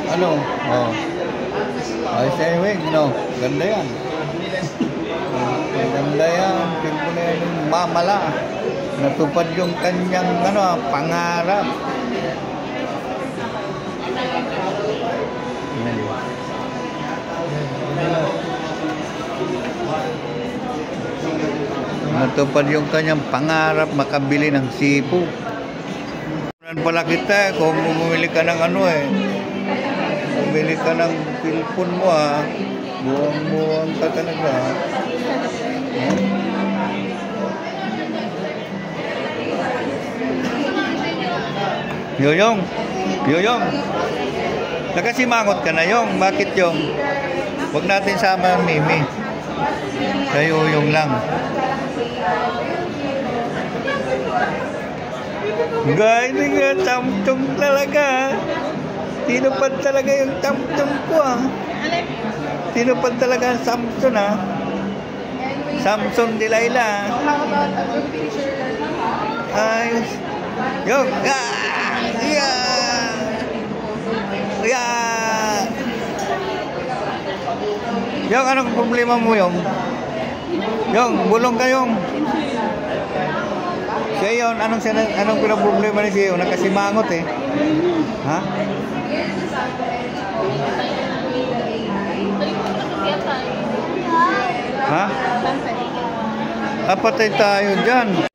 Ano? Oh. Ayos na yung wig, no? Ganda yan. Ganda yan. Tipo na yan yung mamala. Natupad yung kanyang pangarap. Natupad yung kanyang pangarap makabili ng sipo. Pala kita kung bumili ka ng bumili ka ng cellphone mo buwang-buwang ka talaga. Yoyong, nakasimangot ka na Yung. Bakit Yung? Huwag natin sama ang Mimi. Sa Yoyong lang. Guys, nga tamtong talaga. Tinupad talaga yung tamtong ko Tinupad talaga ang Samson Samson Delilah. Ayos. Yung. Yung, anong problema mo Yung? Yung, bulong ka Yung. Siya yun, anong problema ni siya yun? Nakasimangot Ha? Ha? Patay tayo dyan.